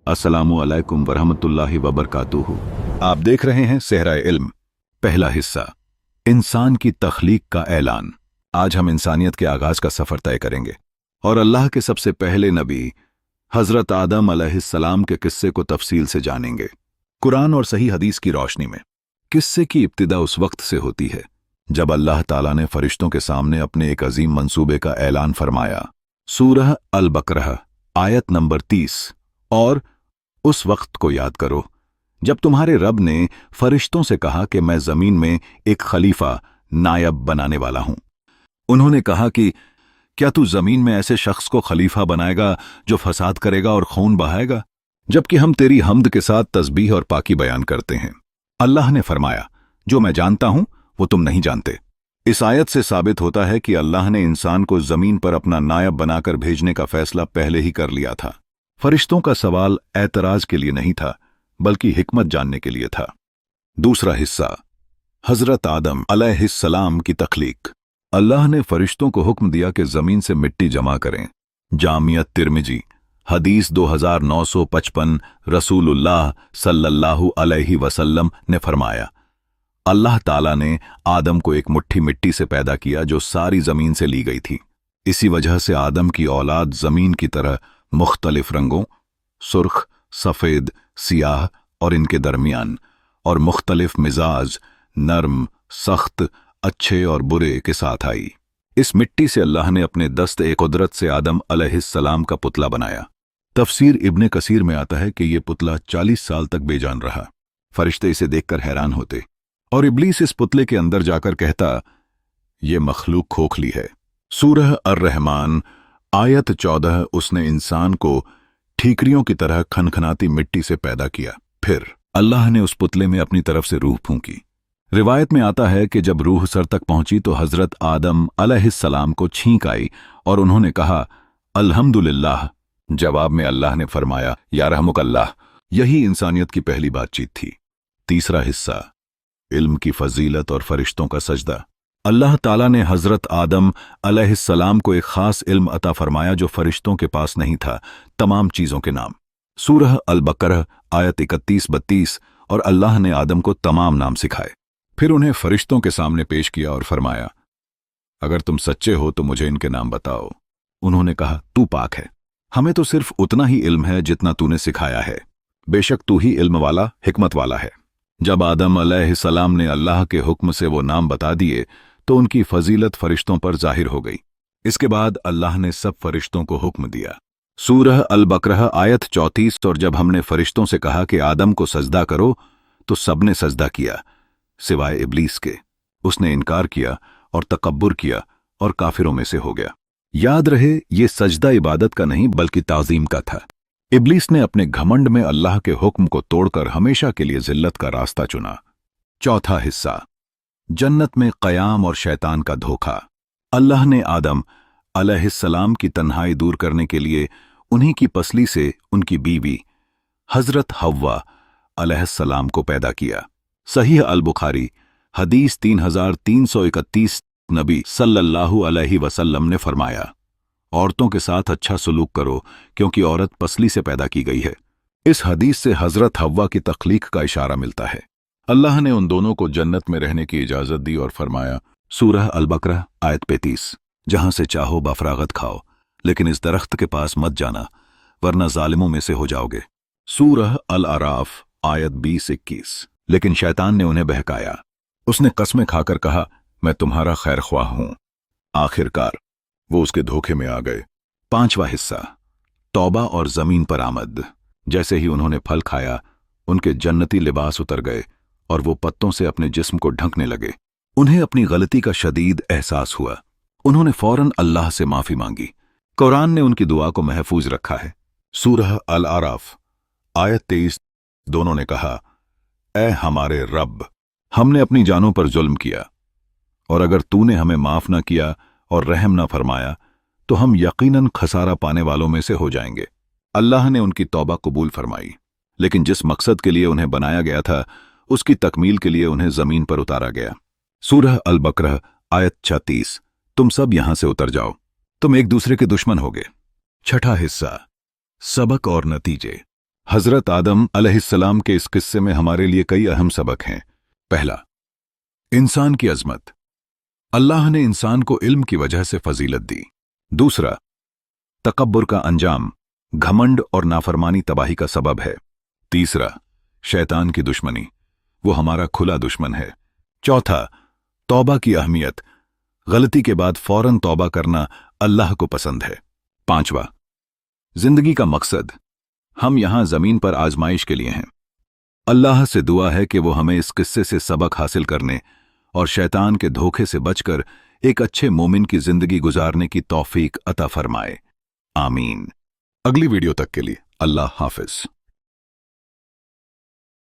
अस्सलामु अलैकुम वरहमतुल्लाहि वबरकातुहू। आप देख रहे हैं सेहरा इल्म। पहला हिस्सा, इंसान की तख्लीक का ऐलान। आज हम इंसानियत के आगाज का सफर तय करेंगे और अल्लाह के सबसे पहले नबी हजरत आदम अलैहिस्सलाम के किस्से को तफसील से जानेंगे, कुरान और सही हदीस की रोशनी में। किस्से की इब्तिदा उस वक्त से होती है जब अल्लाह ताला ने फरिश्तों के सामने अपने एक अजीम मंसूबे का ऐलान फरमाया। सूरह अल बकरह आयत नंबर 30। और उस वक्त को याद करो जब तुम्हारे रब ने फरिश्तों से कहा कि मैं जमीन में एक खलीफा नायब बनाने वाला हूं। उन्होंने कहा कि क्या तू जमीन में ऐसे शख्स को खलीफा बनाएगा जो फसाद करेगा और खून बहाएगा, जबकि हम तेरी हम्द के साथ तस्बीह और पाकी बयान करते हैं। अल्लाह ने फरमाया, जो मैं जानता हूं वो तुम नहीं जानते। इस आयत से साबित होता है कि अल्लाह ने इंसान को जमीन पर अपना नायब बनाकर भेजने का फैसला पहले ही कर लिया था। फरिश्तों का सवाल एतराज के लिए नहीं था, बल्कि हिकमत जानने के लिए था। दूसरा हिस्सा, हजरत आदम अलैहिस्सलाम की तख्लीक। अल्लाह ने फरिश्तों को हुक्म दिया कि जमीन से मिट्टी जमा करें। जामियत तिर्मिजी हदीस 2955। रसूलुल्लाह सल्लल्लाहु अलैहि वसल्लम ने फरमाया, अल्लाह ताला ने आदम को एक मुट्ठी मिट्टी से पैदा किया जो सारी जमीन से ली गई थी। इसी वजह से आदम की औलाद जमीन की तरह मुख्तलिफ रंगों, सुर्ख, सफेद, सियाह और इनके दरमियान, और मुख्तलिफ मिजाज, नर्म, सख्त, अच्छे और बुरे के साथ आई। इस मिट्टी से अल्लाह ने अपने दस्त कुदरत से आदम अलैहिस्सलाम का पुतला बनाया। तफसीर इब्ने कसीर में आता है कि यह पुतला 40 साल तक बेजान रहा। फरिश्ते इसे देखकर हैरान होते और इब्लीस इस पुतले के अंदर जाकर कहता, यह मखलूक खोखली है। सूरह अर्रहमान आयत 14। उसने इंसान को ठीकरियों की तरह खनखनाती मिट्टी से पैदा किया, फिर अल्लाह ने उस पुतले में अपनी तरफ से रूह फूंकी। रिवायत में आता है कि जब रूह सर तक पहुंची तो हजरत आदम अलैहिस्सलाम को छींक आई और उन्होंने कहा, अल्हम्दुलिल्लाह। जवाब में अल्लाह ने फरमाया, या रहमुकल्लाह। यही इंसानियत की पहली बातचीत थी। तीसरा हिस्सा, इल्म की फजीलत और फरिश्तों का सजदा। अल्लाह ताला ने हजरत आदम अलैहिस्सलाम को एक खास इल्म अता फरमाया जो फरिश्तों के पास नहीं था, तमाम चीजों के नाम। सूरह अल बकरह आयत 31-32। और अल्लाह ने आदम को तमाम नाम सिखाए, फिर उन्हें फरिश्तों के सामने पेश किया और फरमाया, अगर तुम सच्चे हो तो मुझे इनके नाम बताओ। उन्होंने कहा, तू पाक है, हमें तो सिर्फ उतना ही इल्म है जितना तूने सिखाया है। बेशक तू ही इल्म वाला, हिकमत वाला है। जब आदम अलैहिस्सलाम ने अल्लाह के हुक्म से वो नाम बता दिए तो उनकी फजीलत फरिश्तों पर जाहिर हो गई। इसके बाद अल्लाह ने सब फरिश्तों को हुक्म दिया। सूरह अल बकरह आयत 34। और जब हमने फरिश्तों से कहा कि आदम को सजदा करो तो सबने सजदा किया सिवाय इब्लीस के। उसने इनकार किया और तकब्बुर किया और काफिरों में से हो गया। याद रहे, ये सजदा इबादत का नहीं बल्कि ताज़ीम का था। इब्लीस ने अपने घमंड में अल्लाह के हुक्म को तोड़कर हमेशा के लिए जिल्लत का रास्ता चुना। चौथा हिस्सा, जन्नत में क़याम और शैतान का धोखा। अल्लाह ने आदम अलैहिस्सलाम की तन्हाई दूर करने के लिए उन्हीं की पसली से उनकी बीवी हजरत हव्वा अलैहिस्सलाम को पैदा किया। सहीह अल बुखारी हदीस 3331। नबी सल्लल्लाहु अलैहि वसल्लम ने फरमाया, औरतों के साथ अच्छा सलूक करो क्योंकि औरत पसली से पैदा की गई है। इस हदीस से हजरत हव्वा की तख्लीक का इशारा मिलता है। अल्लाह ने उन दोनों को जन्नत में रहने की इजाजत दी और फरमाया, सूरह अल बकरह आयत 35, जहां से चाहो बफरागत खाओ, लेकिन इस दरख्त के पास मत जाना वरना जालिमों में से हो जाओगे। सूरह अल अराफ आयत 20-21। लेकिन शैतान ने उन्हें बहकाया। उसने कस्में खाकर कहा, मैं तुम्हारा खैर ख्वाह हूं। आखिरकार वो उसके धोखे में आ गए। पांचवा हिस्सा, तौबा और जमीन पर आमद। जैसे ही उन्होंने फल खाया उनके जन्नती लिबास उतर गए और वो पत्तों से अपने जिस्म को ढंकने लगे। उन्हें अपनी गलती का शदीद एहसास हुआ। उन्होंने फौरन अल्लाह से माफी मांगी। कुरान ने उनकी दुआ को महफूज रखा है। सूरह अल आराफ आयत 23। दोनों ने कहा, ऐ हमारे रब, हमने अपनी जानों पर जुल्म किया और अगर तूने हमें माफ ना किया और रहम ना फरमाया तो हम यकीनन खसारा पाने वालों में से हो जाएंगे। अल्लाह ने उनकी तौबा कबूल फरमाई, लेकिन जिस मकसद के लिए उन्हें बनाया गया था उसकी तकमील के लिए उन्हें जमीन पर उतारा गया। सूरह अल बकरह आयत 36। तुम सब यहां से उतर जाओ, तुम एक दूसरे के दुश्मन होगे। छठा हिस्सा, सबक और नतीजे। हजरत आदम अलैहिस्सलाम के इस किस्से में हमारे लिए कई अहम सबक हैं। पहला, इंसान की अजमत। अल्लाह ने इंसान को इल्म की वजह से फजीलत दी। दूसरा, तकब्बुर का अंजाम, घमंड और नाफरमानी तबाही का सबब है। तीसरा, शैतान की दुश्मनी, वो हमारा खुला दुश्मन है। चौथा, तौबा की अहमियत, गलती के बाद फौरन तौबा करना अल्लाह को पसंद है। पांचवा, जिंदगी का मकसद, हम यहां जमीन पर आजमाइश के लिए हैं। अल्लाह से दुआ है कि वो हमें इस किस्से से सबक हासिल करने और शैतान के धोखे से बचकर एक अच्छे मोमिन की जिंदगी गुजारने की तौफीक अता फरमाए। आमीन। अगली वीडियो तक के लिए अल्लाह हाफिज।